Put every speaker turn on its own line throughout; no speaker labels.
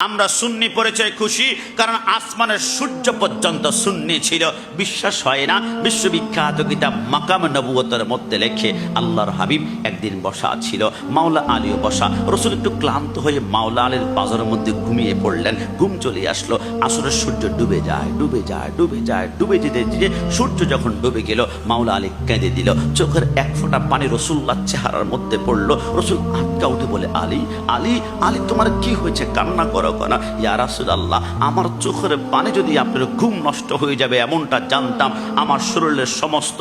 আমরা সুন্নি পরিচয় খুশি, কারণ আসমানের সূর্য পর্যন্ত সুন্নি ছিল। বিশ্বাস হয় না? বিশ্ববিখ্যাত কিতাব মাকাম নবুয়তের মধ্যে লেখে আল্লাহর হাবিব একদিন বসা ছিল, মাওলা আলীও বসা। রসুল একটু ক্লান্ত হয়ে মাওলা আলীর পাজরের মধ্যে ঘুমিয়ে পড়লেন। ঘুম চলে আসলো। আসরের সূর্য ডুবে যায়, ডুবে যায়, ডুবে যায়, ডুবে যেতে যেতে সূর্য যখন ডুবে গেল, মাওলা আলী কেঁদে দিল। চোখের এক ফোঁটা পানি রসুল্লাহ চেহারার মধ্যে পড়লো। রসুল আটকা উঠে বলে, আলী আলী আলী, তোমার কি হয়েছে? কান্না করো না। ইয়া রাসূলুল্লাহ, আমার চোখের পানি যদি আপনার ঘুম নষ্ট হয়ে যাবে এমনটা জানতাম, আমার শরীরের সমস্ত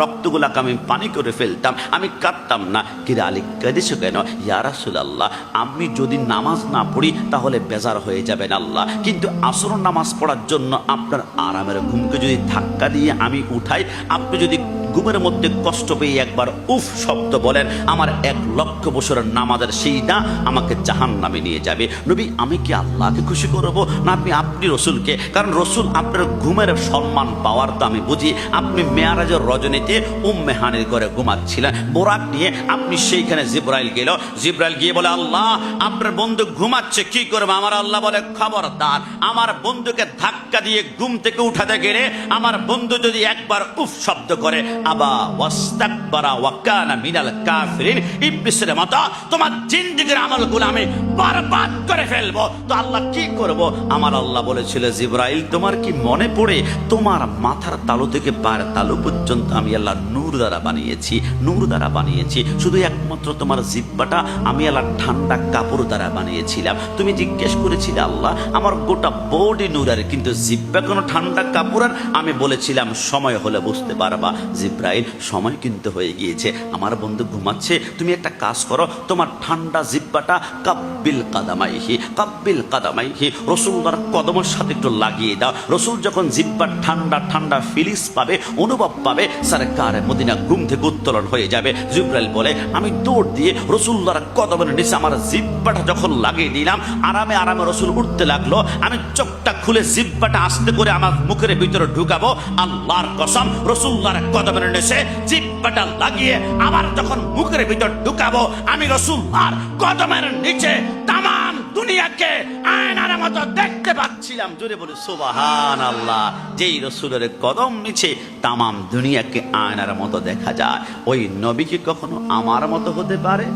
রক্তগুলাকে আমি পানি করে ফেলতাম, আমি কাঁদতাম না। কিরে আলী, কেঁদেছো কেন? ইয়া রাসূলুল্লাহ, আমি যদি নামাজ না পড়ি তাহলে বেজার হয়ে যাবেন আল্লাহ, কিন্তু আসর নামাজ পড়ার জন্য আপনার আরামের ঘুমকে যদি ধাক্কা দিয়ে আমি উঠাই, আপনি যদি ঘুমের মধ্যে কষ্ট পেয়ে একবার উফ শব্দ বলেন, আমার 1,00,000 বছরের নামাজের সেইটা আমাকে জাহান্নামে নিয়ে যাবে। নবী, আমি কি আল্লাহকে খুশি করবো না আপনি রসুলকে? কারণ রসুল আপনার ঘুমের সম্মান পাওয়ার তো আমি বুঝি। আপনি মেয়ারাজের রজনীতে উম্মে হানির ঘরে ঘুমাচ্ছিলেন বোরাক নিয়ে, আপনি সেইখানে জিব্রাইল গেল। জিব্রাইল গিয়ে বলে, আল্লাহ আপনার বন্ধু ঘুমাচ্ছে, কি করবো? আমার আল্লাহ বলে, খবরদার, আমার বন্ধুকে ধাক্কা দিয়ে ঘুম থেকে উঠাতে গেলে আমার বন্ধু যদি একবার উফ শব্দ করে, আবা ওয়াস্তাকবারা ওয়া কানা মিনাল কাফিরিন, ইবলিসের মতো তোমার জিন্দেগির আমলগুলো আমি বরবাদ করে ফেলবো। তো আল্লাহ কি করব? আমার আল্লাহ বলেছিল, জিব্রাইল তোমার কি মনে পড়ে, তোমার মাথার তালু থেকে পায়ের তালু পর্যন্ত আমি আল্লাহ নূর দ্বারা বানিয়েছি, নূর দ্বারা বানিয়েছি। শুধু একমাত্র তোমার জিহ্বাটা আমি আল্লাহ ঠান্ডা কাপড় দ্বারা বানিয়েছিলাম। তুমি জিজ্ঞেস করেছিলে, আল্লাহ আমার গোটা বডি নূরের, কিন্তু জিহ্বা কোনো ঠান্ডা কাপড়ের? আমি বলেছিলাম সময় হলে বুঝতে পারবা। জিব্রাইল, সময় কিন্তু হয়ে গিয়েছে, আমার বন্ধু ঘুমাচ্ছে, তুমি একটা কাজ করো, তোমার ঠান্ডা জিহ্বাটা কাব্বিল কাদামাইহি, কাব্বিল কাদামাইহি, রসুলদার কদমের সাথে একটু লাগিয়ে দাও। রসুল যখন জিহ্বার ঠান্ডা ঠান্ডা ফিলিস পাবে, অনুভব পাবে, সরকার মদিনা ঘুম থেকে উত্তোলন হয়ে যাবে। জিব্রাইল বলে, আমি দৌড় দিয়ে রসুলদার কদমের নিচে আমার জিহ্বাটা যখন লাগিয়ে দিলাম, আরামে আরামে রসুল উঠতে লাগলো। আমি চোখটা খুলে জিহ্বাটা আস্তে করে আমার মুখের ভিতরে ঢুকাবো, আল্লাহর কসম রসুলদার কদমের নিচে জিহ্বাটা লাগিয়ে আবার যখন মুখের ভিতর ঢুকাবো, আমি রসুলদার কদমের নিচে তামাম দুনিয়াকে আয়নার মতো দেখতে পাচ্ছিলাম। জোরে বলে সুবহানাল্লাহ। যেই রসুলের কদম নিচে তামাম দুনিয়াকে আয়নার মতো দেখা যায়, ওই নবী কি কখনো আমার মতো হতে পারে?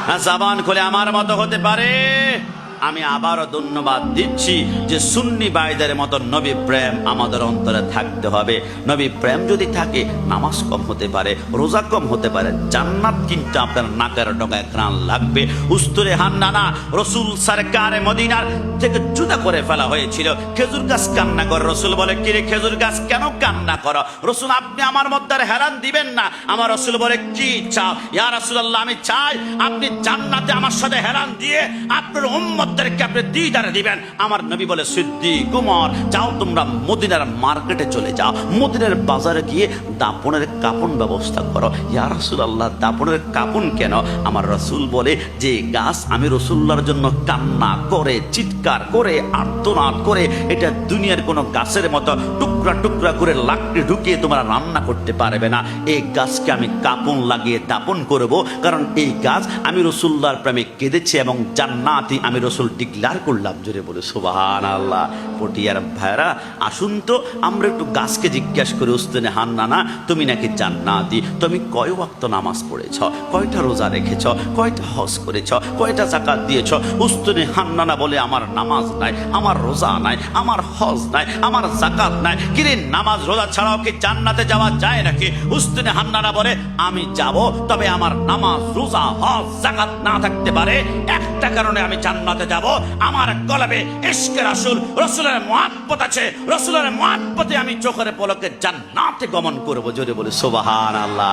না, জবান খুলে আমার মতো হতে পারে? আমি আবারও ধন্যবাদ দিচ্ছি যে সুন্নি ভাইদের মতো নবী প্রেম আমাদের অন্তরে থাকতে হবে। নবী প্রেম যদি থাকে, নামাজ কম হতে পারে, রোজা কম হতে পারে, জান্নাত কিন্তু আপনার নাকের ডগায় ঘ্রাণ লাগবে। উস্তুরে হান্নানা রসুল সরকারে মদিনার থেকে জুদা করে ফেলা হয়েছিল। খেজুর গাছ কান্না করে। রসুল বলে, কিরে খেজুর গাছ কেন কান্না করো? রসুল, আপনি আমার মধ্যে হেরান দিবেন না। আমার রসুল বলে, কি চাও? ইয়া রাসূলুল্লাহ, আমি চাই আপনি জান্নাতে আমার সাথে হেরান দিয়ে আপনার উম্মত আপনি দিদারে দিবেন। আমার নবী বলে, সিদ্দিক উমর, যাও তোমরা মদিনার মার্কেটে চলে যাও, মদিনার বাজারে গিয়ে দাপনের কাপন ব্যবস্থা করো। ইয়া রাসূলুল্লাহ, দাপনের কাপন কেন? আমার রাসূল বলে, যে গাছ আমি রাসূলুল্লাহর জন্য কান্না করে, চিৎকার করে, আর্তনাদ করে, এটা দুনিয়ার কোনো গাছের মতো টুকরা টুকরা করে লাকড়ি ঢুকিয়ে তোমরা রান্না করতে পারবে না। এই গাছকে আমি কাপন লাগিয়ে দাপন করব, কারণ এই গাছ আমি রাসূলুল্লাহর প্রেমে কেঁদেছে এবং জান্নাতি আমি রাসূল ডিক্লার করলাম। জোরে বলে সুবহানাল্লাহ। পটিয়ার ভাইরা, আসুন তো আমরা একটু গাছকে জিজ্ঞাসা করে, উস্তানে হান্নানা, তুমি নাকি জান্নাতি, তুমি কয় ওয়াক্ত নামাজ পড়েছ, কয়টা রোজা রেখেছ, কয়টা হজ করেছ, কয়টা যাকাত দিয়েছ? উস্তানে হান্নানা বলে, আমার নামাজ নাই, আমার রোজা নাই, আমার হজ নাই, আমার যাকাত নাই। কিরে, নামাজ রোজা ছাড়াও কি জান্নাতে যাওয়া যায় নাকি? উস্তানে হান্নানা বলে, আমি যাব, তবে আমার নামাজ রোজা হজ যাকাত না থাকতে পারে। একটা কারণে আমি জান্নাতে যাব, আমার কলবে ইশকে রাসূল, রাসূলের মুহাব্বত আছে। রাসূলের মুহাব্বতে আমি চোখের পলকে জান্নাতে গমন করব। জোরে বলে সুবহানাল্লাহ।